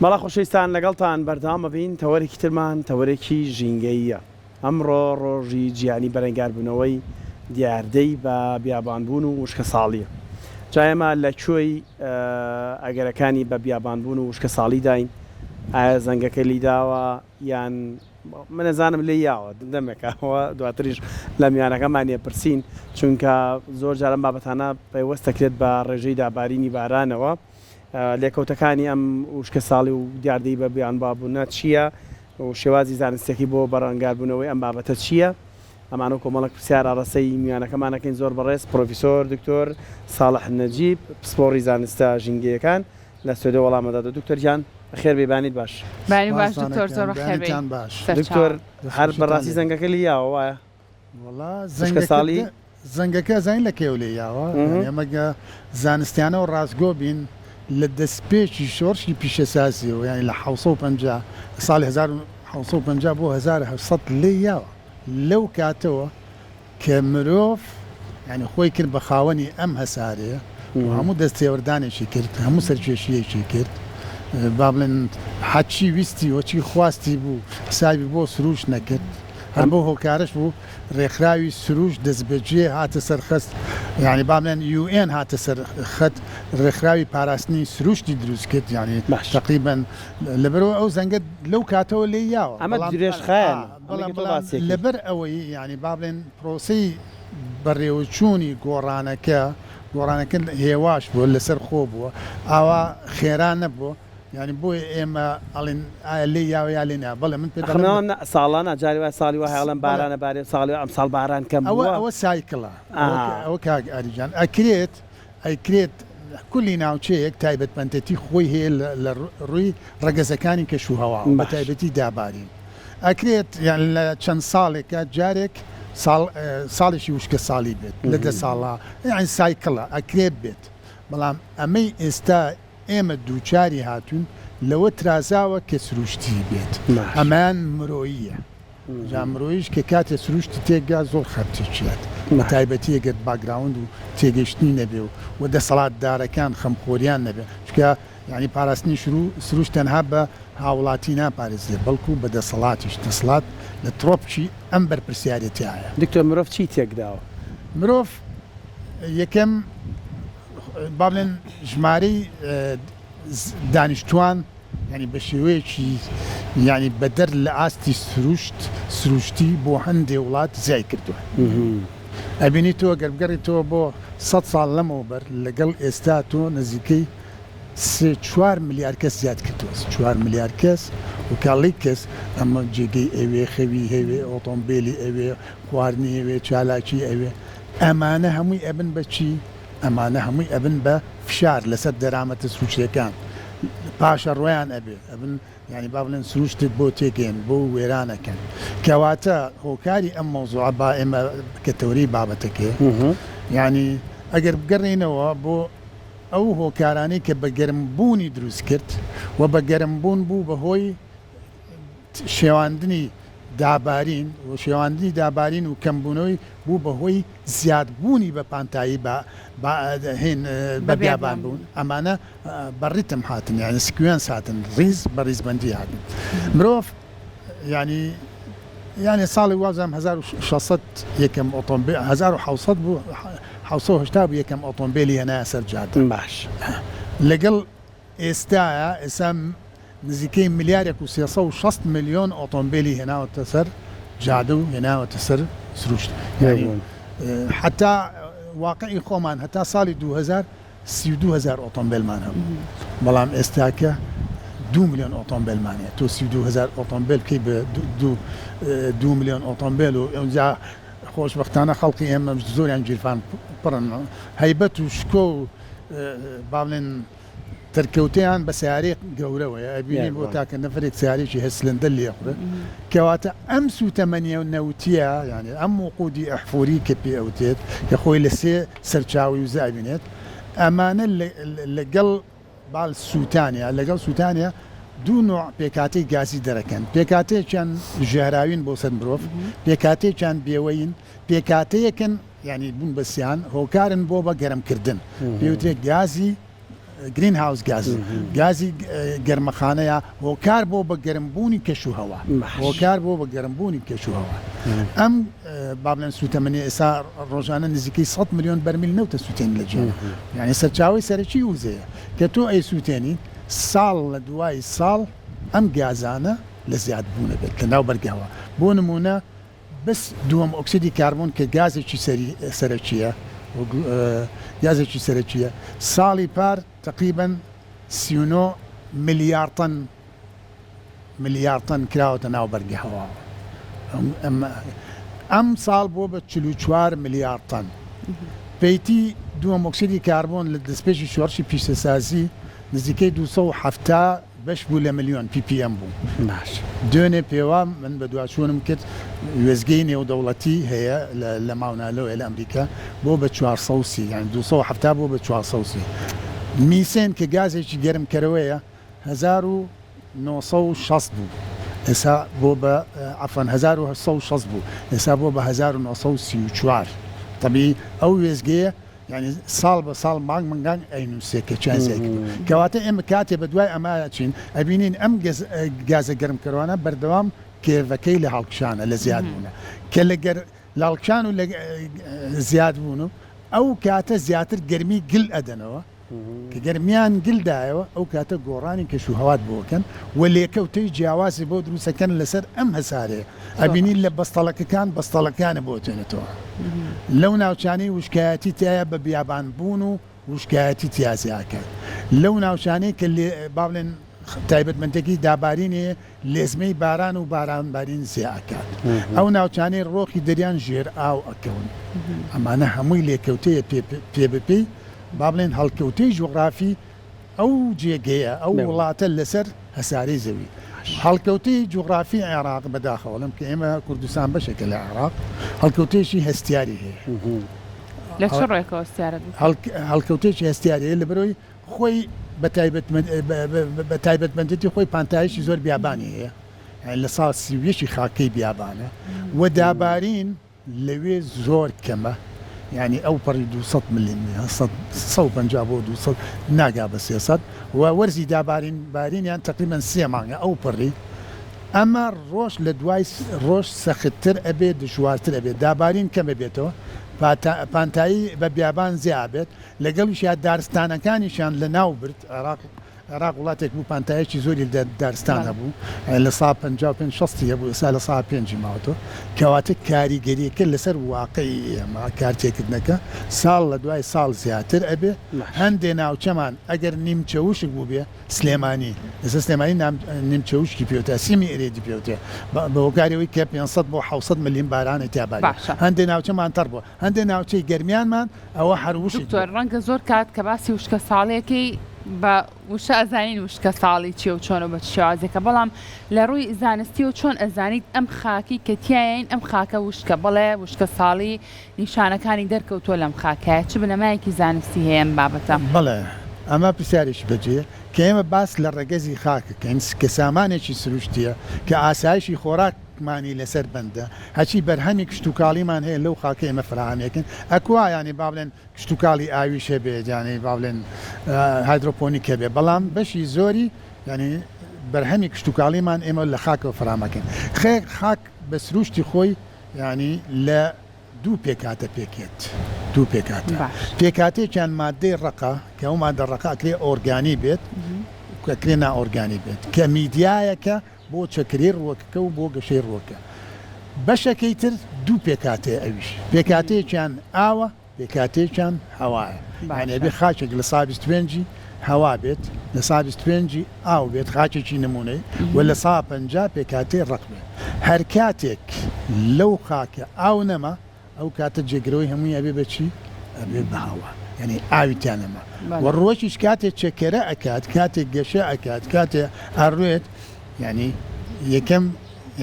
بەڵا خۆشەویستان لەگەڵتان بەردەوام بین تەوەرێکی ترمان تەوەرێکی ژینگەییە. ئەمڕۆ ڕۆژی جیهانی بەرەنگاربوونەوەی دیاردەی بە بیابانبوون و وشکە ساڵیە. جا ئێمە لە کوێی ئەگەرەکانی بە بیابانبوون و وشکە ساڵی داین. ئایا زەنگەکە لی داوە یان منەزانم لێ یاوە دەمێکەوە دواتریش لە میوانەکەمانە پرسین، چونکە زۆر جارم بابەتانە پەیوەست دەکرێت بە ڕێژەی دابارینی بارانەوە. لێکەوتەکانی ئەم وشکە ساڵی و دیاردەی بە بیانبابوونە چییە و شێوازی زانستێکی بۆ بەڕەنگاربوونەوەی ئەم بابەتە چییە؟ ئەمانە کۆمەڵک پرسیار ئاڕاستەی میوانەکەمانەکەین زۆر بەڕێز پرۆفیسۆر دکتۆر ساڵح نەجیب پسپۆڕی زانستە ژینگەیەکان لە سوێدە وەڵامەدات. دکتۆر گیان بەخێر بێبانیت باش. بانی باش دکتۆر زۆر بەخێر باش. دکتۆر هەر بەڕاستی زەنگەکە لی یاوە وایە؟ وشکە ساڵی زەنگەکە زین لە کێو لێ یاوە ئێمەگە زانستیانە و ڕاستگۆ بین لە دەستپێکی شۆرشی پیشەسازیەوە یانی لە 1950 ساڵی 1950 بۆ 1970 لێ یاوە لەو کاتەوە کە مرۆڤ ینی خۆی کرد بە خاوەنی ئەم هەسارەیە هەموو دەستێوەردانێکی کرد، هەموو سەرکێشیەکی کرد، با بڵێن حەچی ویستی وەچی خواستی بوو حسابی بۆ سروش نەکرد، هەر بۆ هۆکارش بوو ڕێکخراوی سروش دەستبەجێ هاتە سەرخست، یعنی با بڵێن UN هاتە سەرخەت ڕێکخراوی پاراستنی سروشتی دروست کرد، یعنی تقریبا لەبەرەوە ئەو زەنگە لەو کاتەوە لێ یاوە. ئەمە درێژخایەن لەبەر ئەوەی ینی با بڵێن پرۆسەی بەڕێوەچوونی گۆڕانەکە هێواش بووە لەسەر خۆ بووە ئاوا خێران نەبووە، ینی بۆی ئێمە ئەڵێن ئایا لێ یاوە یا لێ نا بەڵێ من پێ ساڵانە جاری وای ساڵی وای هەڵم بارانە بارێ ساڵی ئەم ساڵ باران کەم ئەوە سایکڵە ئەوە کاک ئاریجان ئەکرێت کولی ناوچەیەک تایبەتمەندەتی خۆی هەیە لە ڕووی ڕەگەزەکانی کەشوهەوا بە تایبەتی دابارین ئەکرێت یان لە چەند ساڵێکە جارێک ساڵێکی وشکە ساڵی بێت لە دە ساڵا یان سایکڵە ئەکرێت بێت، بەڵام ئەمەی ئێستا ئێمە دووچاری هاتوون لەوە ترازاوە کە سروشتی بێت، ئەمان مرۆییە جا مرۆیش کە کاتێ سروشتی تێگا زۆر خەرتێکیات تایبەتی ئەگەر باگراوند و تێگەشتنی نەبێ و دەسەڵاتدارەکان خەمخۆریان نەبێ، چکە یعنی پاراستنی سروش تەنها بە هاوڵاتی ناپارێزێ بەڵکو بە دەسەڵاتیش دەسەڵات لە ترۆپچی ئەم بەرپرسیارەتیایە. دکتۆر مرۆڤ چی تێکداوە؟ مرۆڤ یەکەم با بڵێن ژمارەی دانیشتوان ینی بە شێوەیەکی ینی بەدەر لە ئاستی سروشتی بۆ هەندێک وڵات زیای کردووە. ئەبینی تۆ گەربگەڕیتەوە بۆ 100 ساڵ لەمەوە بەر لەگەڵ ئێستا تۆ نزیکەی 4 ملیار کەس زیاد کردووە، 4 ملیار کەس و کاڵی کەس ئەمە جێگەی ئەوێ خەوی هەوێ ئۆتۆمبیلی ئەوێ خواردنی ئەوێ چالاکی ئەوێ ئەمانە هەمووی ئەبن بە چی؟ ئەمانە هەمووی ئەبن بە فشار لەسەر دەرامەتە سروشتەکان پاشە ڕۆیان ئەبێ ئەبن ینی با بڵێن سروشتت بۆ تێگەن بۆ وێرانەکەن کەواتە هۆکاری ئەم مۆزوعە با ئێمە کە تەوری بابەتەکێ ینی ئەگەر بگەڕێنەوە بۆ ئەو هۆکارانەی کە بە گەرمبوونی دروست کرد و بە گەرمبوون بوو بەهۆی شێواندنی دابارین و شێواندنی دابارین و کەمبوونەوەی بوو بەهۆی زیادبوونی بە پانتایی هێن بە بیابان بوون، ئەمانە بەڕیتم هاتن یعنی سکوێنس هاتن ڕیز بە ڕیزبەندی هاتن. مرۆڤ ینی ساڵی وازم 1600 یەکەم ئۆتۆمبیل 1600 بوو 1970 بوو یەکەم ئۆتۆمبیلی هێنایە سەر جادە. باش لەگەڵ ئێستاە ئێستا نزیکەی ملیارێک و 360 میلیۆن ئۆتۆمبیلی هێناوەتە سەر جادە و هێناوەتە سەر سروشت، حتا واقعی خۆمان هەتا ساڵی 2000 32,000 ئۆتۆمبیلمان هەبوو، بەڵام ئێستاکە 2 میلیۆن ئۆتۆمبیلمانەیە. تۆ 32,000 ئۆتۆمبیل کەی بە 2 میلیۆن ئۆتۆمبیل و ئەوجا خۆشبەختانە خەڵکی ئێمە زۆریان گیرفان پڕن هەیبەت و شکۆ و با بڵێن تەرکەوتیان بە سیارەی گەورەوەیە ئەبینی بۆ تاکە نەفرێک سیارێکی هەسلندە لێخورێ، کەواتە ئەم سوتەمەنیە و نەوتیە ینی ئەم وقودی ئەحفوری کە پێ ئەوتێت کە خۆی لە سێ سەرچاوی و زابینێت ئەمانە لەگەڵ باڵ سووتانە لەگەڵ سووتانە دوو نوع پێکاتەی گازی دەرەکەن، پێکاتەیەکیان ژێراوین بۆ سەر مرۆڤ، پێکاتەیەکیان بێوەین، پێکاتەیەکن ینی بوون بەسییان هۆکارن بۆ بە گەرمکردن پێوترێت گازی گرین هاوس گازی گەرمەخانەیە هۆکار بۆ بە گەرمبوونی کەشوهەوا هۆکار بۆ بە گەرمبوونی کەشوهەوا ئەم با بڵێن سوتەمەنی ئێستا ڕۆژانە نزیکەی 100 ملیۆن بەرمیل نەوتە سووتێن لە جێ یعنی سەرچاوی سەرەکی وزەیە کە تۆ ئەی سووتێنی ساڵ لە دوای ساڵ ئەم گازانە لە زیادبوونە بێت لە ناو بەرگەوە بۆ نمونە بس دووەم ئۆکسیدی کاربۆن کە گازێکی سەرەکیە گازێکی سەرەکیە ساڵی پار تقریباً 39 ملیار تەن کراوەتە ناو بەرگەهەوا ئەم ساڵ بۆ بە 44 ملیار تەن پەیتی دووەم ئۆکسیدی کاربۆن لە دەستپێکی شۆڕشی پیشەسازی نزیکەی 270 بەش بوو لە ملیۆن PPM بوو دوێنێ پێوە من بە دوچوونم کرد وێزگەی نێودەوڵەتی هەیە لە ماونالەوە لە ئەمریکا بۆ بە 400 یان 270 بۆ بە 400 میسێن کە گازێکی گەرمکەرەوەیە 1960 بوو ئێستا بۆ بە عەفەن 1960 بوو ئێستا بۆ بە 1934 طبیعی ئەو وێزگەیە يعني ساڵ بە ساڵ مانگ منگان ئەینووسێ کە چازێک کەواتە ئێمە کاتێ بە دوای ئەمە چین ئەبینین ئەم گازە گەرمکەروانە بەردەوام کێڤەکەی لە هەڵکشانە لە زیاد بوونە کە لە هەڵکشان و لە زیاد بوون و ئەو کاتە زیاتر گەرمی گل ئەدەنەوە کە گەرمیان گلدایەوە ئەو کاتە گۆڕانی کەشوهەوات بۆکەن و لێکەوتەی جیاوازی بۆ دروستەکەن لەسەر ئەم هەسارەیە ئەبینین لە بەستەڵەکەکانە بۆ تێنێتەوە لەو ناوچانەی وشکایەتی تایە بە بیابان بوون و وشکایەتی تیازیاکات لەو ناوچانەی کە با بڵێن تایبەتمەندێکی دابارینێ لێزمەی باران و بارانبارین زیاکات ئەو ناوچانەی ڕۆخی دەریان ژێر ئاو ئەکەون ئەمانە هەمووی لێکەوتەیە پێ با بڵێن هەڵکەوتەی جوغرافی ئەو جێگەیە ئەو وڵاتە لەسەر هەسارەی زەوی هەڵکەوتەی جوغرافی عێراق بەداخەوەڵم کە ئێمە کوردستان بەشێکە لە عێراق هەڵکەوتێکی هەستیاری هەیە لە چ ڕێکەوە هەستیارە هەڵکەوتێکی هەستیاری لە بەرەوەی خۆی بە تایبەتمەندێتی خۆی پانتایشی زۆر بیابانی هەیە لە ساڵ 30 خاکەی بیابانە و دابارین لەوێ زۆر کەمە يعني أو بري 200 ملم 150 بو 200 ناقا بس يصد وورزي بارين يعني تقريبا 3 مانجا أو بري أما روش لدوايس روش سختر أبي دشوارتر أبي دابارين كم أبيتو بانتاي ببيابان زيابت لقالوا شي دارستانا كان يشان لناوبرت عراق وڵاتێک بوو پانتایەکی زۆری دارستان هەبوو لە سا 56 بوو ئێستا لە سا 5 ماوەتەوە کەواتە کاریگەریەکە لەسەر واقعی ئێمە کارتێکردنەکە ساڵ لە دوای ساڵ زیاتر ئەبێ هەندێ ناوچەمان ئەگەر نیمچەوشک بوو بێ سلێمانی ئێستا سلێمانی نیمچەوشکی پێوتە سیمی ئێرێدی پێوتێ بە هۆکارەوەی کە 500 بۆ 700 ملیم بارانە تیاباری هەندێ ناوچەمان تەڕ بووە هەندێ ناوچەی گەرمیانمان ئەوە هەروشک ڕەنگە زۆر کات کە باسی وشکە ساڵێکی بە وشە ئەزانین وشکە ساڵی چیە و چۆن و بە شێوازێکە بەڵام لە ڕووی زانستی و چۆن ئەزانیت ئەم خاکی کە تیایین ئەم خاکە وشکە بڵێ وشکە ساڵی نیشانەکانی دەرکەوتۆ لەم خاکایە چ بنەمایەکی زانستی هەیە ئەم بابەتە بڵێ ئەمە پرسیارێکی بەجێ کە ئێمە باس لە ڕێگەزی خاکەکەین کە سامانێکی سروشتیە کە ئاسایشی خۆراکمانی لەسەر بەندە هەچی بەرهەمی کشتتوکاڵیمان هەیە لەو خاکە ئێمە فراهەمێکن ئەکوا ینی با بڵێن کشتتوکاڵی ئاویشە بێت ینی با بڵێن هایدرۆپۆنیکە بێ بەڵام بەشی زۆری ینی بەرهەمی کشتتوکاڵیمان ئێمە لە خاکەوە فراهەمەکەن خاک بە سروشتی خۆی ینی لە دوو پێکاتە پێکێت دوو پێکاتێکیان مادەی ڕقا کە ئەو مادە ڕقا ئەکرێ ئۆرگانی بێت کەکرێ نائۆرگانی بێت کە میدیایەکە بۆ چەکرێ ڕووەکەکە و بۆ گەشەی ڕووەکە بەشەکەی تر دوو پێکاتێ ئەویش پێکاتێکیان ئاوە پێکاتێکیان هەوایە یانێ بێ خاچێک لە سا 25 هەوا بێت لە سا 25 ئاو بێت خاچێکی نمونەی و لە سا 50 پێکاتێ ڕق بێت هەر کاتێک لەو خاکە ئاو نەما ئەو کاتە جێگرەوەی هەمووی ئەبێ بەچی ئەبێ بەهاوە یعنی ئاویتیانەما و ڕۆژیش کاتێک چەکەرە ئەکات کاتێک گەشە ئەکات کاتێ ئاڕوێت ینی یەکەم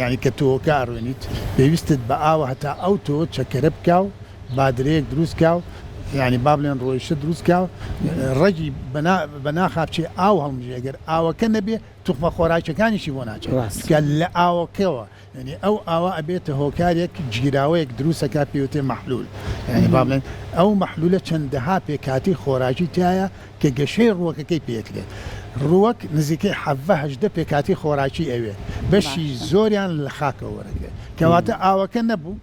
ینی کە تۆکە ئاڕوێنیت پێویستت بە ئاوە هەتا ئەو تۆ چەکەرە بکاو بادرەیەک دروست کاو ینی با بڵێن ڕۆیشە دروست کاو ڕەگی بەناخاپچێ ئاو هەڵمژێ ئەگەر ئاوەکە نەبێ توخمە خۆراکیەکانیشی بۆ ناچێت کە لە ئاوەکەوە ینی ئەو ئاوە ئەبێتە هۆکارێک گیراوەیەک دروستەکە پێوتێ مەحلول ینی با بڵێن ئەو مەحلولە چەندەها پێکاتی خۆراکی تایە کە چکە گەشەی ڕووەکەکەی پێکرێت ڕووەک نزیکەی حەڤە پێکاتی خۆراکی ئەوێ بەشی زۆریان لە خاکە وەرەگرێت کەواتە ئاوەکە نەبوو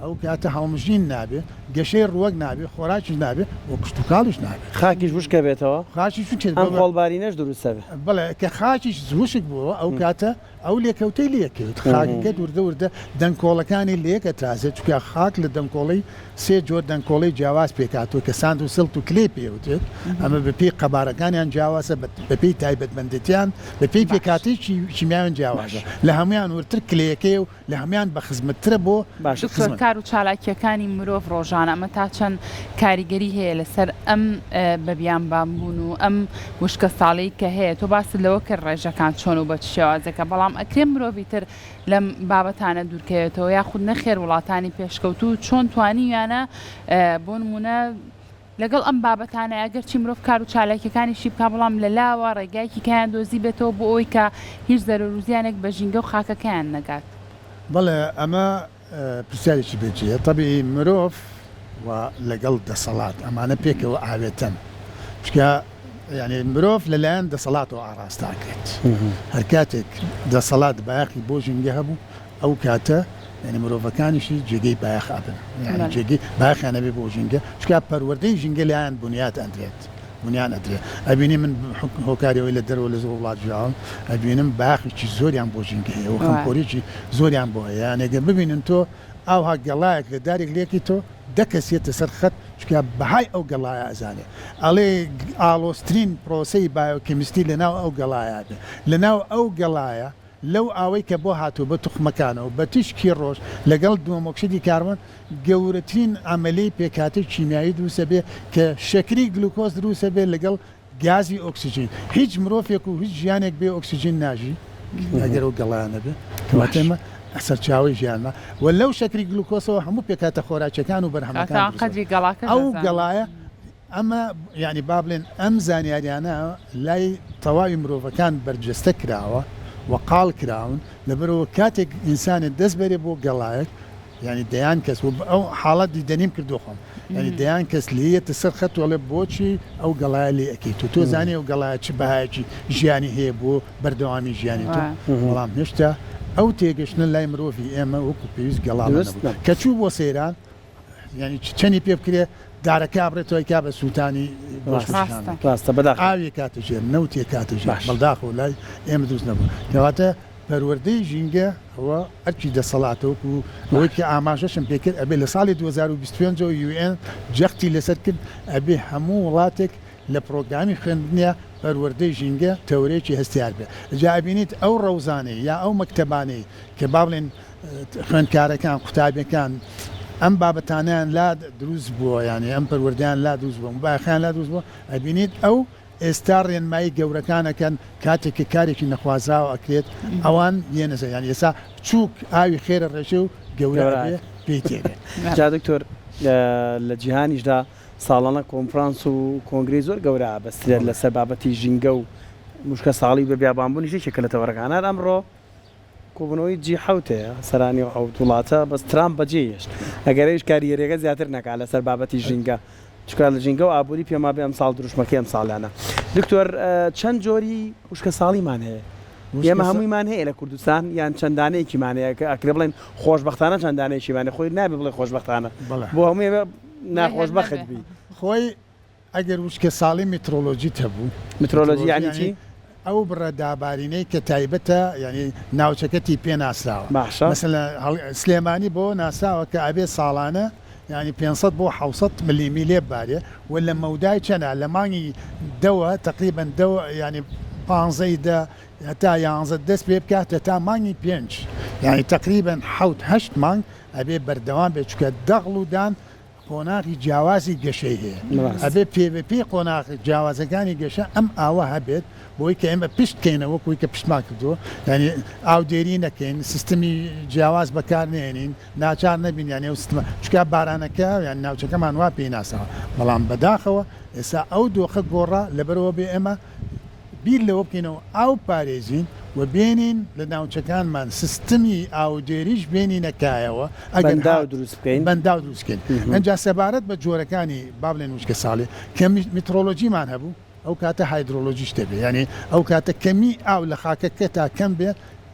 ئەو کاتە هەڵمژین نابێ گەشەی ڕووەک نابێ خۆراکی نابێ و کشت و کاڵیش نابێت خاکیش وشکە بێتەوە خاچی ئەم خۆڵبارینەش دروستە بێت بڵێ کە خاچیش زوشک بووە ئەو کاتە ئەو لێکەوتەی لێکرد خاکەکە وردە دەنگکۆڵەکانی لێکە تازێت چکە خاک لە دەنگکۆڵی سێ جۆر دەنگکۆڵی جیاواز پێکاتەوە کە ساند و سڵت و کلێ پێوتێت ئەمە بەپی قەبارەکانیان جیاوازە بەپی تایبەتمەندێتیان بەپی پێکاتی شیمیاویان جیاوازە لە هەمویان ورتر کلەیەکەی و لە هەمویان بە خزمەتترە بۆ دکتۆر کار و چالاکیەکانی مرۆڤ ڕۆژانە ئەمە تا چەند کاریگەری هەیە لەسەر ئەم بەبیان بامبوون و ئەم وشکە ساڵی کە هەیە تۆ باست لەوە کرد ڕێژەکان چۆن و بە شێوازەکە بەڵام ئەکرێن مرۆڤی تر لەم بابەتانە دوورکەوێتەوە یاخود نەخێر وڵاتانی پێشکەوتو چۆن توانیویانە بۆ نمونە لەگەڵ ئەم بابەتانە ئەگەرچی مرۆڤ کار و چالاکیەکانیشی بکە بەڵام لەلاوە ڕێگایکی کایان دۆزی بێتەوە بۆ ئەوی کە هیچ زەرروزیانێک بە ژینگە و خاکەکەیان نەگات بەڵێ ئەمە پرسیارێکی بێجێ تەبی مرۆڤ و لەگەڵ دەسەڵات ئەمانە پێکەوە ئاوێتن چکە یعنی مرۆڤ لەلایەن دەسەڵاتەوە ئاراستاکرێت هەر کاتێک دەسەڵات بایەخی بۆ ژینگە هەبوو ئەو کاتە ینی مرۆڤەکانیشی جێگەی بایەخ ئابن جێگەی بایەخیانە بێ بۆ ژینگە چکە پەروەردەی ژینگە لایەن بنیات ئەندرێت بنیان ئەدرێت ئەبینی من هۆکاریەوەی لە دەرەوە لە زۆر وڵات ژیاوم ئەبینم بایەخێکی زۆریان بۆ ژینگە هەیە و خەمخۆریی زۆریان بۆ هەیە یانێگە ببینن تۆ ئاوها گەڵایەک لە دارێک لێکی تۆ دەکەسێتە سەر خەت چکە بەهای ئەو گەڵایە ئەزانێ ئەڵێ ئالۆسترین پرۆسەی بایۆکیمیستی لەناو ئەو گەڵایە بێ لەناو ئەو گەڵایە لەو ئاوەی کە بۆ هاتوو بە توخمەکانەوە بە تیشکی ڕۆژ لەگەڵ دووەمۆکسیدی کاربن گەورەترین ئەمەلەی پێکاتی کیمیایی دروستە بێ کە شەکری گلوکۆز دروستە بێ لەگەڵ گازی ئۆکسیژین هیچ مرۆڤێک و هیچ ژیانێک بێ ئۆکسیژین ناژی ئەگەر ئەو گەڵایانە بێ کەواتەمە سەرچاوی ژیانمە و لەو شەکری گلوکۆسەوە هەموو پێکاتە خۆراکیەکان و بەرهەمەکان ئەو گەڵایە ئەمە ینی با بڵێن ئەم زانیاریانە لای تەواوی مرۆڤەکان بەرجەستە کراوە وەقاڵ کراون لەبەرەوە کاتێک ئینسانێت دەست بەرێ بۆ گەڵایەک ینی دەیان کەس ئەو حاڵەتی دەنیم کردو خۆم ینی دەیان کەس لێتە سەر خەتوەڵێ بۆچی ئەو گەڵایە لێ ئەەکەیت و تۆ زانێ ئەو گەڵایە چ بەهایەکی ژیانی هەیە بۆ بەردەوامی ژیانی تۆ بەڵام هێشتا ئەو تێگەشتن لای مرۆڤی ئێمە وەکو پێویست گەڵا کە چوو بۆ سەیران ینی چەندی پێ بکرێ دارەکە بڕێتەوەی کا بە سووتانی ڕاستە بەداخ ئاوی کاتەژێر نەوتێ کاتەژێر بەڵداخ و لای ئێمە دروست نەبوو کەواتە پەروەردەی ژینگە ئەوە ئەرکی دەسەڵاتەوەکو ئەوەی کە ئاماژەشم پێکرد ئەبێ لە ساڵی 2025 UN جەختی لەسەر کرد ئەبێ هەموو وڵاتێک لە پرۆگرامی خوێندنیە پەروەردەی ژینگە تەورێکی هەستیار بێ جا ئەبینیت ئەو ڕەوزانەی یا ئەو مەکتەبانەی کە با بڵێن خوێندکارەکان قوتابیەکان ئەم بابەتانیان لا دروست بووە ینی ئەم پەروەردەیان لا دروست بووە باخیان لا دروست بووە ئەبینیت ئەو ئێستا ڕێنمایی گەورەکانەکەن کاتێکی کارێکی نەخوازراوە ئەکرێت ئەوان یەنەزە یان ئێستا بچووک ئاوی خێرە ڕێژە و گەورە پێی تێبێت جا دکتۆر لە جیهانیشدا ساڵانە کۆنفرانس و کۆنگرەی زۆر گەورە بەسترێت لەسەر بابەتی ژینگە و مشکە ساڵی بە بیابانبوونیشی شێکە لە تەوەرەکانان ئەمڕۆ کۆبنەوەی جیحوتەیە سەرانی و ئەو وڵاتە بەس ترامپ بەجێهێشت ئەگەرەیش کاریەرێکە زیاتر نەکات لەسەر بابەتی ژینگە چکار لە ژینگە و ئابووری پێما بێ ئەم ساڵ دروشمەکەی ئەم ساڵانە دکتۆر چەند جۆری وشکە ساڵیمان هەیە ئێمە هەموویمان هەیە لە کوردستان یان چەندانەیەکیمان هەیە کە ئەکرێ بڵێن خۆشبەختانە چەندانەیەکیمانە خۆی نابێ بڵێ خۆشبەختانە بۆ هەمووی ناخۆشبەخت بی خۆی ئەگەر وشکە ساڵی میترۆلۆژیت هەبوو میترۆلۆژی یعنی چی؟ ئەو بڕەدابارینەی کە تایبەتە ینی ناوچەکەتی پێ ناسراوە مەسەلەن سلێمانی بۆ ناساوە کە ئەبێ ساڵانە ینی 500 بۆ 600 ملیمی لێ بارێ و لە مەودای چەنە لە مانگی دەوە تقریبا ینی 15 هەتا 11 دەست پێ بکاتە تا مانگی 5 ینی تقریبا 7-8 مانگ ئەبێ بەردەوام بێت چکە دەغڵ و دان قۆناغی جیاوازی گەشەی هەیە ئەبێ PVP قۆناغی جیاوازەکانی گەشە ئەم ئاوە هەبێت بۆی کە ئێمە پشتکەینەوە کوی کە پشتمان کردووە ینی ئاودێری نەکەین سیستمی جیاواز بەکار نێنین ناچار نەبین یانێ و سیستمە چکە بارانەکە یان ناوچەکەمان وا پێی ناسەوە بەڵام بەداخەوە ئێستا ئەو دۆخە گۆڕا لەبەرەوە بێ ئێمە بیر لەوە بکەینەوە ئاو پارێزین و بێنین لە ناوچەکانمان سیستمی ئاودێریش بێنی نەکایەوە ئەگەر دروست بکەین بەنداو دروستکەین ئەنجا سەبارەت بە جۆرەکانی با بڵێن وشکە ساڵێ کە میترۆلۆژیمان هەبوو ئەو کاتە هایدرۆلۆژیش دەبێت یعنی ئەو کاتە کەمی ئاو لە خاکەکە تا کەم بێ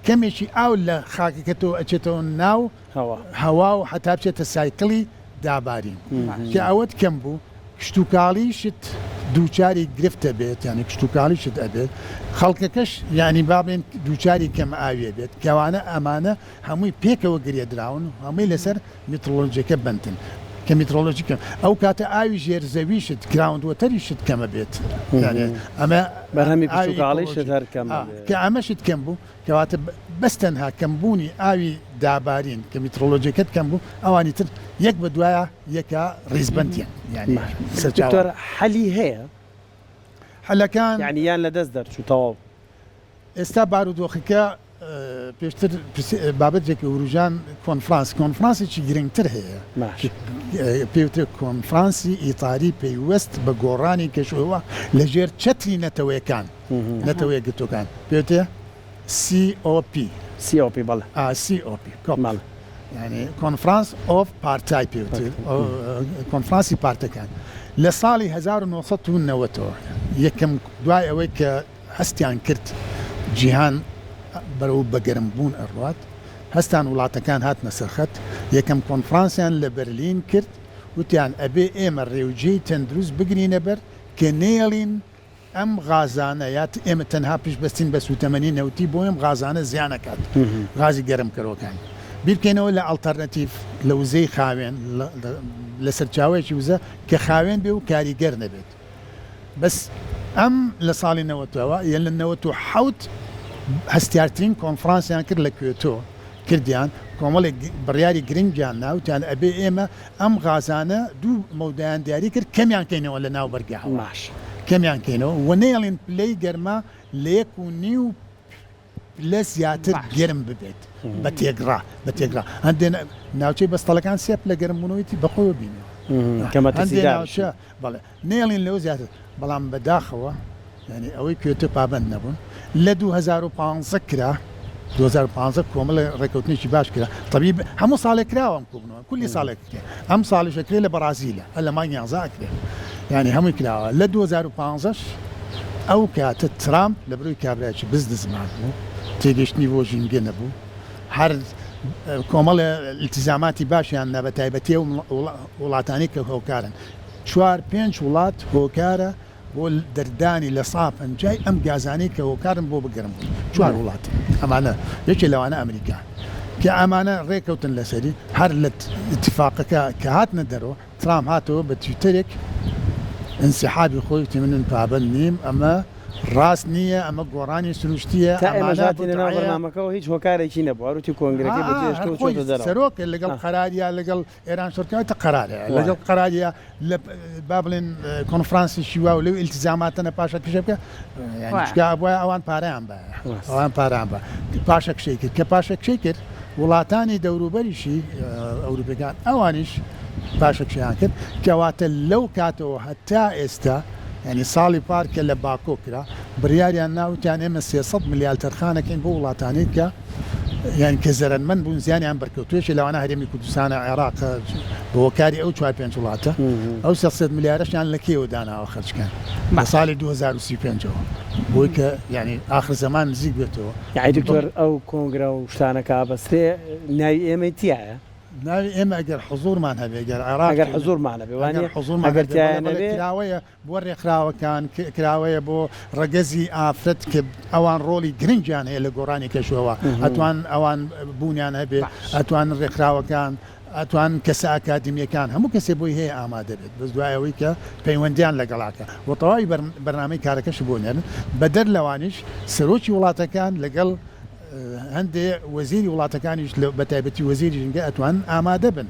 کەمێکی ئاو لە خاکەکەتەوە ئەچێتەوە ناو هەوا و حتا بچێتە سایکڵی دابارین کە ئەوەت کەم بوو کشتتوکاڵیشت دووچاری گرفتە بێت ینی کشتتوکاڵیشت ئەبێت خەڵکەکەش ینی بابێن دووچاری کەم ئاوێ بێت کەوانە ئەمانە هەمووی پێکەوە گرێدراون هەمووی لەسەر میترۆلۆژیەکە بنتن کە میترۆلۆژیکە ئەو کاتە ئاوی ژێرزەویشت گراوندوەتەریشت کەمە بێت ئەمە بەرهەمی کشتتوکاڵیشت هەر کەمە کە ئەمەشت کەم بوو کەواتە بەستەنها کەمبوونی ئاوی دابارین کە میترۆلۆژیەکەت کەم بوو ئەوانی تر یەک بە دوایە یەکە ڕیزبندیان ینی حەلی هەیە حەلەکان یعنییان لە دەست دەرچوو تەواو ئێستا بارودۆخەکە پێشتر بابەتێکی وروژان کۆنفرانسێکی گرنگتر هەیە پێوتر کۆنفرانسی ئیتاری پێیوەست بە گۆڕانی کەشەوە لە ژێر چەتری نەتەوەیەکان نەتەوەیە گرتوەکان پێوتێ COP بەڵێ COP ینی کۆنفرانس ئۆف پارتای پێوتر کۆنفرانسی پارتەکان لە ساڵی 1990 یەکەم دوای ئەوەی کە هەستیان کرد جیهان بەرەو بەگەرمبوون ئەڕوات هەستان وڵاتەکان هاتنە سەرخەت یەکەم کۆنفرانسیان لە بەرلین کرد وتیان ئەبێ ئێمە ڕێوجەی تەندروست بگرینە بەر کە نێڵین ئەم غازانە یات ئێمە تەنها پشبەستین بە سوتەمەنی نەوتی بۆ ئەم غازانە زیانەکات غازی گەرمکەرەوەکان بیرکەینەوە لە ئەڵتەرنەتیڤ لە وزەی خاوێن لە سەرچاوەیەکی وزە کە خاوێن بێ و کاریگەر نەبێت بەس ئەم لە ساڵی نەوەتەوە یان لە 1970 هەستیارترین کۆنفرانسیان کرد لە کوێتۆ کردیان کۆمەڵێک بڕیاری گرنگیان ناوتیان ئەبێ ئێمە ئەم غازانە دوو مەودایان دیاری کرد کەمیان کەینەوە لە ناو بەرگەهەوە کەمیان کەینەوە و نێڵین پلەی گەرمە لە 1.5 لە زیاتر گەرم ببێت بە تێگرا هەندێن ناوچەی بەستەڵەکان سێپ لە گەرمبوونەوەیەتی بەخۆوە بینەوە بەڵێ نێڵین لەوە زیاتر بەڵام بەداخەوە ینی ئەوەی کوێتە پابند نەبوون لە 2015 کرا 2015 کۆمەڵە ڕێکەوتنیی باش کرا طبیب هەموو ساڵێک کراوەم کوبنەوە کولی ساڵێک ئەم ساڵیشەکرێ لە بەرازیلە ئەلمانیا زاکرێ ینی هەمووی کراوە لە 2015 ئەو کاتە ترامپ لە بروی کابراایکی بزنسمان بوو تێگەشتنی بۆ ژینگە نەبوو هەر کۆمەڵە التیزاماتی باشیان نەبە تایبەتی وڵاتانی کە هۆکارن 4-5 وڵات هۆکارە بۆ دەردانی لە ساپەنجای ئەم گازانەی کە هۆکارن بۆ بگەرم بوو 4 وڵات ئەمانە یەکێ لەوانە ئەمریکا کە ئەمانە ڕێکەوتن لەسەری هەر لە اتفاقەکە کە هاتنە دەرەوە ترامپ هاتەوە بە تویتەرێک انسحابی خۆی وتی من پابند نیم ئەمە ڕاست نییە ئەمە گۆڕانی سروشتیە بەرنامەکەەوە هیچ هۆکارێکی نەبوو هەروتی کۆنگرەکەی سەرۆکە لەگەڵ قەراریە لەگەڵ ئێران شۆرکەوەتە قەرارە لەگەڵ قەراریە لە با بڵێن کۆنفرانسی شیوا و لەو ئیلتیزاماتەنە پاشە کشە بکە بووە ئەوان پارەیان بە ئەوان پاران بە پاشە کشەی کرد کە پاشە کشەی کرد وڵاتانی دەوروبەریشی ئەوروپیەکان ئەوانیش پاشە کشیان کرد کەواتە لەو کاتەوە هەتا ئێستا ینی ساڵی پارکە لە باکۆ کرا بڕیاریان ناوتیان ئێمە 300 ملیار تەرخانەکەین بۆ وڵاتانی کە یان کە زەرمەند بوون زیانیان بەرکەوتوێشی لەوانە هەرێمی کوردستانە عێراق بە هۆکاری ئەو 4-5 وڵاتە ئەو 300 ملیارەشیان لە کێوە داناوە خەرجکەن بە ساڵی 2035ەوە بۆی کە ینی ئاخر زەمان نزیک بێتەوە یعنی دکتۆر ئەو کۆنگرە و شتانەکە بەستێ ناوی ئێمە تایە ناوی ئێمە ئەگەر حزورمان هەبێ گەر عێراق ئەگەر حزورمانە بێوانێ حزورمەگەر کراوەیە بۆ ڕێکخراوەکان کراوەیە بۆ ڕەگەزی ئافرەت کە ئەوان ڕۆلی گرنگیان هەیە لە گۆڕانی کەشەوە ئەتوان ئەوان بوونیان هەبێ ئەتوان ڕێکخراوەکان ئەتوان کەسە ئاکادمیەکان هەموو کەسێ بۆی هەیە ئامادە بێت بەس دوایەوەی کە پەیوەندیان لەگەڵاکە وە تەواوی بەرنامەی کارەکەش بۆ نێرن بەدەر لەوانیش سەرۆکی وڵاتەکان لەگەڵ هەندێ وەزیری وڵاتەکانیش بە تایبەتی وەزیری ژینگە ئەتوان ئامادە بن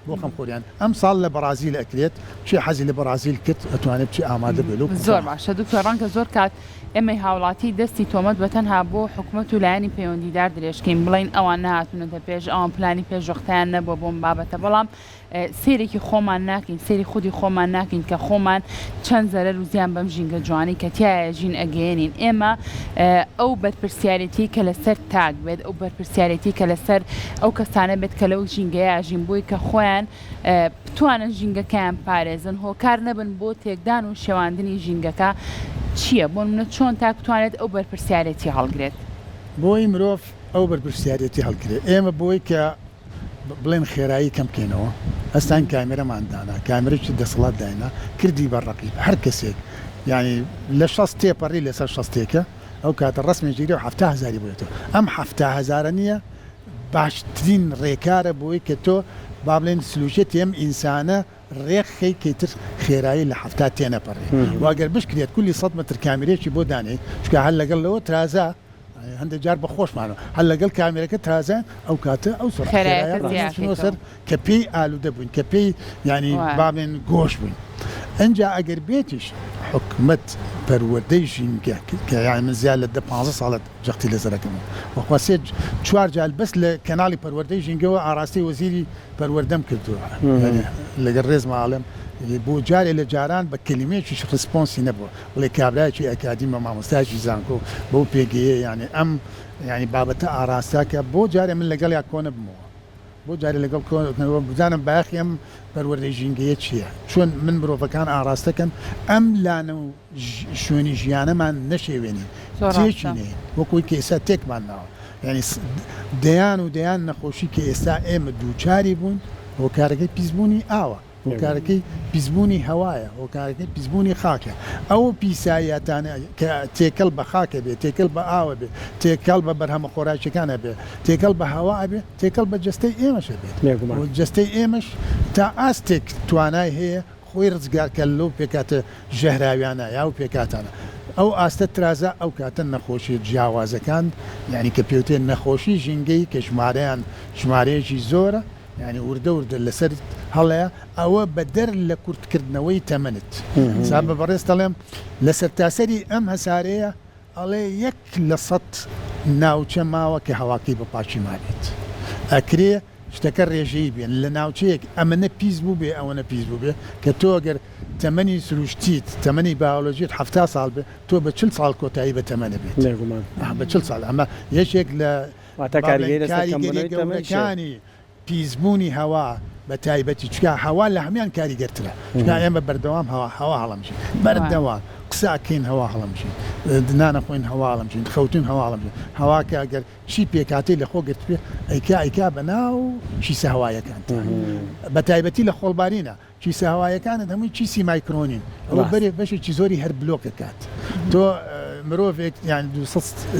بۆ خەمخۆریان ئەم ساڵ لە بەرازیل ئەکرێت چی حەزی لە بەرازیل کرد ئەتوانێت چی ئامادە بێت زۆر باشە دوکتۆر ڕەنگە زۆر کات ئێمە هاوڵاتی دەستی تۆمەت بەتەنها بۆ حکوومەت و لایەنی پەیوەندیدار درێژکەین بڵین ئەوان نهاتونەتە پێش ئەوان پلانی پێشوەختیان نەبووە بۆم بابەتە بەڵام سێرێکی خۆمان ناکەین سێری خودی خۆمان ناکەین کە خۆمان چەند زەرەر و زیان بەم ژینگە جوانی کە تایە ژین ئەگەێنین ئێمە ئەو بەرپرسیارەتی کە لەسەر تاک بێت ئەو بەرپرسیارەتی کە لەسەر ئەو کەسانە بێت کە لەو ژینگەیە ژین بووی کە خۆیان بتوانن ژینگەکەیان پارێزن هۆکار نەبن بۆ تێکدان و شێواندنی ژینگەکە چییە بۆ منە چۆن تا بتوانێت ئەو بەرپرسیارەتی هەڵگرێت بۆی مرۆڤ ئەو بەرپرسیارەتی هەڵگرێت ئێمە بۆی کە بڵێن خێرایی کەم بکەینەوە ئەستان کامێرەماندانا کامێرەی دەسەڵات داینا کردی بەڕەقیب هەر کەسێک یعنی لە 6 تێپەڕی لەسەر 6 تێکە ئەو کاتە ڕسمی ژیری و 7,000 بێتەوە ئەم 7,000 نییە باشترین ڕێکارە بۆی کە تۆ با بڵێن سلووشێت ئەم ئینسانە ڕێکخەی کەیتر خێرایی لە 7 تێنەپەڕێ واگەر بشکرێت کولی 100 متر کامێرێکی بۆ دانێ چکە هەر لەگەڵ لەوە ترازە هەندێک جار بەخۆشمانەوە هەر لەگەڵ کامێرەکە تازە ئەو کاتە ئەو سەر کە پێی ئالوودە بووین کە پێی ینی بابێن گۆش بووین ئەجا ئەگەر بێتیش حکومت پەروەردەی ژینگە کە یان من زیاد لە 15 ساڵت جەختی لەزەرەکەمەوە وەخواسێ 4 جال بەس لە کەناڵی پەروەردەی ژینگەوە ئاراستی وەزیری پەروەردەم کردووە لەگەڵ ڕێز ماڵم بۆ جارێ لە جاران بە کللیمێکیش ڕسپۆنسی نەبووە وڵێ کابراایکی ئەکادیمە مامۆستاکی زانکۆ بۆ پێگەیە یعنی ئەم ینی بابەتە ئاراستاکە بۆ جارێ من لەگەڵ یا کۆنە بمەوە بۆ جارێ لەگەڵ کۆنەوە بزانم باخیم پەروەردەی ژینگەیە چییە چۆن من مرۆڤەکان ئاراستەکەن ئەم لانە و شوێنی ژیانەمان نەشێوێنی تێچینێ وەکوی کە ئێستا تێکمان ناوە ینی دەیان نەخۆشی کە ئێستا ئێمە دووچاری بوون هۆکارەکەی پیسبوونی ئاوە هۆکارەکەی پیسبوونی هەوایە هۆکارەکەی پیسبوونی خاکە ئەو پیسایەتانە کە تێکەڵ بە خاکە بێت تێکەڵ بە ئاوە بێت تێکەڵ بە بەرهەمە خۆراکیەکانە بێت تێکەڵ بە هەوا بێت تێکەڵ بە جستەی ئێمەشە بێت جستەی ئێمەش تا ئاستێک توانای هەیە خۆی ڕزگارکە لەو پێکاتە ژەهراویانە یا و پێکاتانە ئەو ئاستە ترازە ئەو کاتە نەخۆشی جیاوازەکان یعنی کە پێوتێن نەخۆشی ژینگەی کە ژمارەیان ژمارەیەکی زۆرە ینی وردە لەسەر هەڵەیە ئەوە بەدەر لە کورتکردنەوەی تەمەنت سابە بەڕێز دەڵێم لە سەرتاسەری ئەم هەسارەیە ئەڵێ 1% ناوچە ماوە کە هەواکەی بە پاچی مابێت ئەکرێ شتەکە ڕێژەی بێن لە ناوچەیەک ئەمەنە پیس بوو بێ ئەوەنە پیس بوو بێ کە تۆ ئەگەر تەمەنی سروشتیت تەمەنی باۆلۆژیت 70 ساڵ بێ تۆ بە 40 ساڵ کۆتایی بە تەمەنە بێت بە 40 ساڵ ئەمە یەکێک لە کاریگەریەکانی پیسبوونی هەوا بە تایبەتی چکە هەوا لە هەمان کاریگەرترە چکە ئێمە بەردەوام هەوا هەڵەمشین بەردەوام قساکەین هەوا هەڵەمشین دنانە خۆین هەوا هەڵەمشین خەوتون هەوا هەڵەمشین هەواکە ئەگەر چی پێکاتی لە خۆ گرت پێ ئەیکا بەناو چیسە هەوایەکان بە تایبەتی لە خۆڵبارینە چیسە هەوایەکانت هەمووی چیسی مایکرۆنین ئەوە بەرێ بەشێکی زۆری هەر بلۆکە کات تۆ مرۆڤێک یان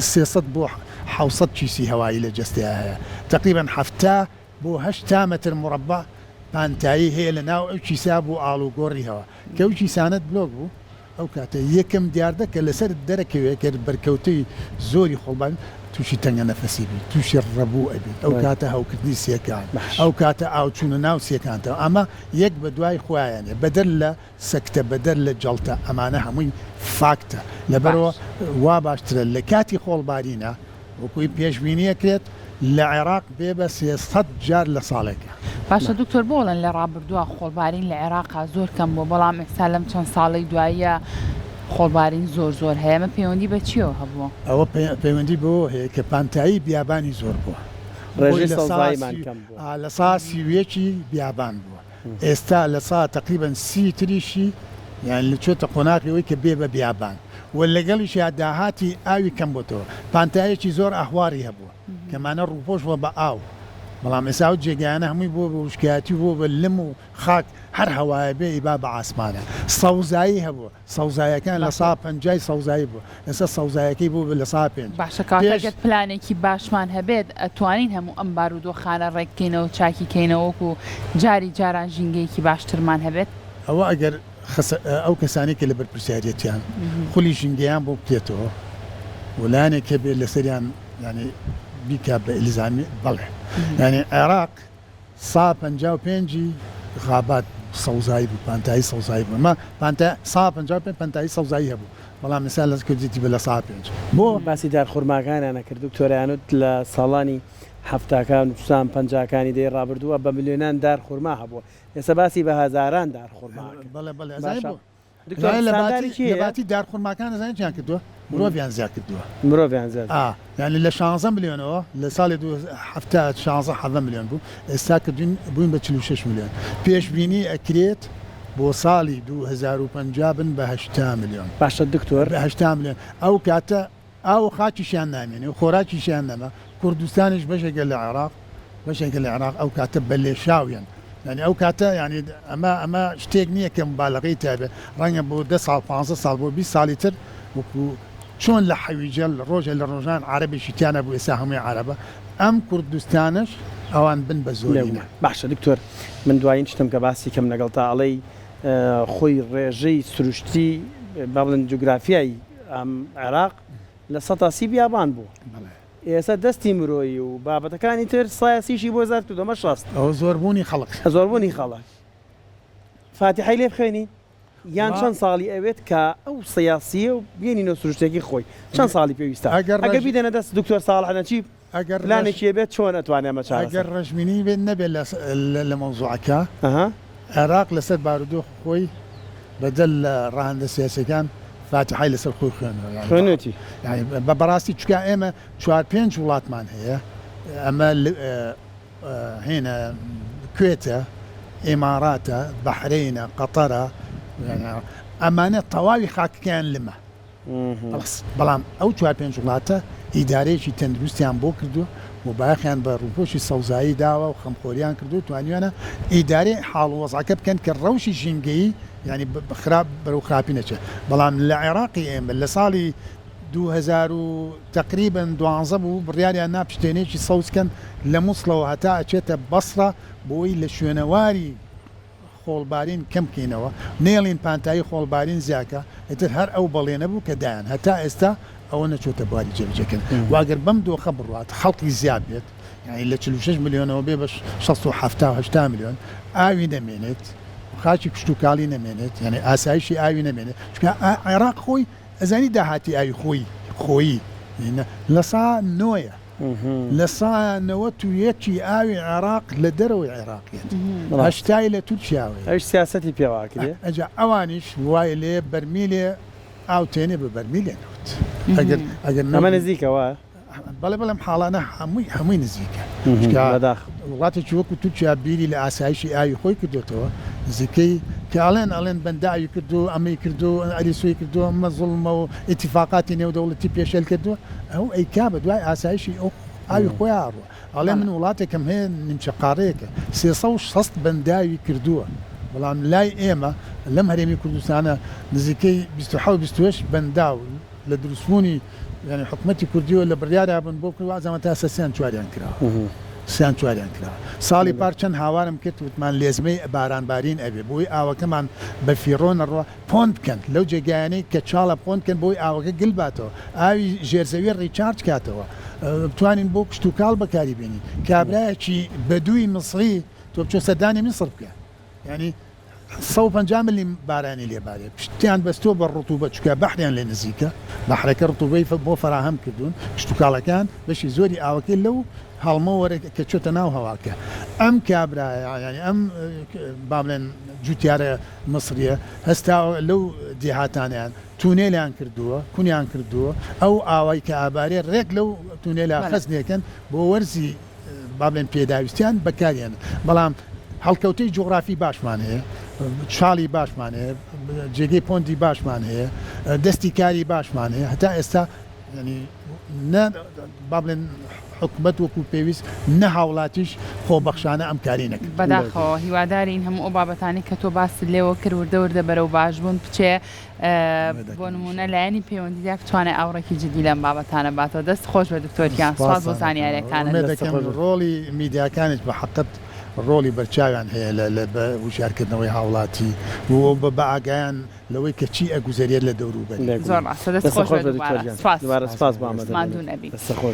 300 بۆ 700 چیسی هەوایی لە جستەیە هەیە تقریبا 7 بۆ 8 متر مربع پانتایی هەیە لە ناو ئەو چیسا بوو ئاڵوگۆڕی هەوە کە ئەو چیسانت بلۆک بوو ئەو کاتە یەکەم دیاردە کە لەسەر دەرەکەوێت کە بەرکەوتەی زۆری خۆڵبان تووشی تەنگە نەفەسی بێت تووشی ڕەبوو ئەبێت ئەو کاتە هەوکردنی سیەکان ئەو کاتە ئاوچوونە ناو سیەکانتەوە ئەمە یەک بە دوای خۆیانێ بەدەر لە سەکتە بەدەر لە جەڵتە ئەمانە هەمووی فاکتە لەبەرەوە وا باشترە لە کاتی خۆڵبارینە وەکوی پێشبینیەکرێت لە عێراق بێ بە 300 جار لە ساڵێکە باشە دکتۆر بۆڵن لە ڕابردووە خۆڵبارین لە عێراقا زۆر کەم بۆ بەڵام ئێستا لەم چەند ساڵی دواییە خۆڵبارین زۆر هەیە ئەمە پەیوەندی بە چیەوە هەبووە ئەوە پەیوەندی بۆ هەیە کە پانتایی بیابانی زۆر بووە لە ساسی وێکی بیابان بووە ئێستا لە سا تقریبا 30 تریشی یان لە چۆتە قۆناغیەوەی کە بێ بە بیابان و لەگەڵیشی داهاتی ئاوی کەم بۆتەوە پانتایەکی زۆر ئەحواری هەبووە کەمانە ڕووپۆشەوە بە ئاو بەڵام ئێستا و جێگایانە هەمووی بۆ بە وشکایەتی بۆ بە لم و خاک هەر هەوایە بێ ئیبا بە ئاسمانە سەوزایی هەبووە سەوزایەکان لە سا 50 سەوزایی بوو ئێستا سەوزایەکەی بوو لە سا 5 باشە کاتەگەت پلانێکی باشمان هەبێت ئەتوانین هەموو ئەم بارودۆخانە ڕێککەینەوە چاکیکەینەوەکو جاری جاران ژینگەیەکی باشترمان هەبێت ئەوە ئەگەر ئەو کەسانی کە لە بەرپرسیارەتیان خولی ژینگەیان بۆ بکرێتەوە وەلایەنێک کە بێت لەسەریان ینی بیکە بە ئیلزامی بەڵێ ینی عێراق 155 غابات سەوزایی بوو پانتایی سەوزایی بوو ئەمە 155 پانتایی سەوزایی هەبوو بەڵام مثال لە کردیتی بە لە 105 بۆ باسی دارخورماکانیان نەکرد دکتۆرایانوت لە ساڵانی هەفتاکان و 50کانی دەی ڕابردووە بە ملیۆنان دارخورما هەبووە ئێستا باسی بە هەزاران دارخورما لەباتی دارخورماکان نەزانین چیان کردووە مرۆڤیان زیاد کردووە مرۆڤیان زیاد یعنی لە 16 ملیۆنەوە لە ساڵی 16 میلیۆن بوو ئێستا کردوین بووین بە 46 میلیۆن پێشبینی ئەکرێت بۆ ساڵی 2050 بن بە 8 میلیۆن باشە دکتۆر بە 8 میلیۆن ئەو کاتە ئاو خاکیشیان نامێنێ و خۆراکیشیان نەما کوردستانیش بەشێکە لە عێراق بەشێکە لە عێراق ئەو کاتە بە لێشاویان يعني ئەو کاتە ینی ئەمە شتێک نییە کە مبالغەی تابێ ڕەنگە بۆ 10 ساڵ 15 ساڵ بۆ 20 ساڵی تر وەکو چۆن لە حەویجە ڕۆژە لە ڕۆژان عربێکی تیانە بوو ئێستا هەمووی عربە ئەم کوردستانش ئەوان بن بە زۆرینە باشە دکتۆر من دوایین شتم کە باسی کەم لەگەڵتا ئەڵەی خۆی ڕێژەی سروشتی با بڵێن جوگرافیایی ئەم عێراق لە سەتاسی بیابان بوو ئێستا دەستی مرۆیی و بابەتەکانی تر سایاسیشی بۆ 1960 ئەو زۆربوونی خەڵک زۆربوونی خەڵک فاتیحەی لێ بخوێنین یان چەند ساڵی ئەوێت کە ئەو سیاسیە و بێنینەوە سروشتێکی خۆی چەند ساڵی پێویستە ئەگەر بیدەنە دەست دکتۆر ساڵح نەچی ئەگەر پلانێکی بێت چۆن ئەتوانێت ئەمە چارەسەر ئەگەر ڕەژمینی بێت نەبێت لە مەوزوعەکە عێراق لەسەر بارودۆ خۆی بەدەل لە ڕاهەندە سیاسەکان فاتحای لەسەر خۆی خوێنێتی بە بەڕاستی چکە ئێمە 4-5 وڵاتمان هەیە ئەمە هێنە کوێتە ئێماراتە بەحرینە قەتەرە ئەمانە تەواوی خاکەکەیان لمە بەڵام ئەو 4-5 وڵاتە ئیدارەیەکی تەندروستیان بۆ کردووە و باخیان بە ڕووپۆشی سەوزایی داوە و خەمخۆریان کردو توانیانە ئیدارەی حاڵوەزعەکە بکەن کە ڕەوشی ژینگەیی ینی خراپ بەرەو خراپی نەچێت بەڵام لە عێراقی ئێمە لە ساڵی 2000 تقریبا 12 بوو بڕیاریان ناپشتێنێکی سەوزکەن لە مووسڵەوە هەتا ئەچێتە بەسرە بۆی لە شوێنەواری خۆڵبارین کەم بکەینەوە نێڵین پانتایی خۆڵبارین زیاکە ئێتر هەر ئەو بەڵێنە بوو کە دایان هەتا ئێستا ئەوە نەچۆتە بواری جێبجێکن واگەر بەم دۆخە بڕات خەڵکی زیاد بێت یعنی لە 46 میلیۆنەوە بێ بە 670 میلیۆن ئاوی نەمێنێت خاچی کشتتوکاڵی نەمێنێت یعنی ئاسایشی ئاوی نەمێنێت چکە عێراق خۆی ئەزانی داهاتی ئاوی خۆی لە سا نۆیە لە سانەوە تو یەکی ئاوی عێراق لە دەرەوەی عێراقیێت هەشتای لە تورکیاوەی ئەوش سیاسەتی پێواکرێ ئەجا ئەوانیش وایە لێ بەرمیلێ ئاو تێنێ بە بەرمیلێنەوت ئەگەر ئەمە نزیکەوە بەڵێ بەڵام حاڵانە هەمووی نزیکە وڵاتێکی وەکو تورکیا بیری لە ئاسایشی ئاوی خۆی کردوێتەوە نزیکەی کە ئەڵێن بەنداوی کردو ئەمەی کردو ئەلیسوی کردو ئەمە زوڵمە و ئیتیفاقاتی نێودەوڵەتی پێشێل کردووە ئەو ئەیکا بە دوای ئاسایشی ئەو ئاوی خۆی ئاڕوە ئەڵێ من وڵاتێکم هەیە نیمچە قارەیەکە 360 بەنداوی کردووە بەڵام لای ئێمە لەم هەرێمی کوردستانە نزیکەی 27 بەنداو لە دروستبوونی یعنی حکومەتی کوردیەوە لە بڕیارا بن بۆ کردووە ئەزەمە تا سەسیان چواریان کراوە سیان چواریان کراوە ساڵی پار چەند هاوارم کرد وتمان لێزمەی بارانبارین ئەبێ بۆی ئاوەکەمان بە فیڕۆ نەڕوە پۆند بکەن لەو جێگایانەی کە چاڵە پۆند بکەن بۆی ئاوەکە گلباتەوە ئاوی ژێرزەوی ڕیچارج کاتەوە بتوانین بۆ کشتتوکاڵ بەکاری بێنین کابراایەکی بەدووی مصری تۆ بچۆ سەردانی میسر بکە ینی 150 ملی بارانی لێبارێت پشتیان بەستۆ بە ڕوتوبە چکە بەحریان لێ نزیکە بەحرەکە ڕوتوبەی بۆ فراهەم کردوون کشتتوکاڵەکان بەشی زۆری ئاوەکەی لەو هەڵمە وەرە کە چۆتە ناو هەواکە ئەم کابراایە ینی ئەم با بڵێن جوتیارە مصریە هەستا لەو دیهاتانیان تونێلیان کردووە کونیان کردووە ئەو ئاوای کە ئابارێ ڕێک لەو تونێلا خەزنێکن بۆ وەرزی با بڵێن پێداویستیان بەکاریان بەڵام هەڵکەوتەی جوغرافی باشمان هەیە چاڵی باشمان هەیە جێگەی پۆندی باشمان هەیە دەستی کاری باشمان هەیە هەتا ئێستا ینی با بڵێن حکومەت وەکو پێویست نە هاوڵاتیش خۆبەخشانە ئەم کاری نەکرد بەداخەوە هیوادارین هەموو ئەو بابەتانی کە تۆ باست لێوە کرد وردە بەرەو باشبوون بچێ بۆ نمونە لایەنی پەیوەندیدا بتوانێت ئاوڕێکی جدی لەم بابەتانە باتەوە دەست خۆش بە دکتۆریان سوپاس بۆ زانیاریەکانت دەکەم ڕۆڵی میدیاکانت بە حەقت ڕۆڵی بەرچاویان هەیە لە وشارکردنەوەی هاوڵاتی و بە ئاگایان لەوەی کە چی ئەگوزارێت لە دەوروبەر زۆر ڕاستە دەست خۆش بە دووبارە سپاس سپاس بۆ ئامادەبوونەوە.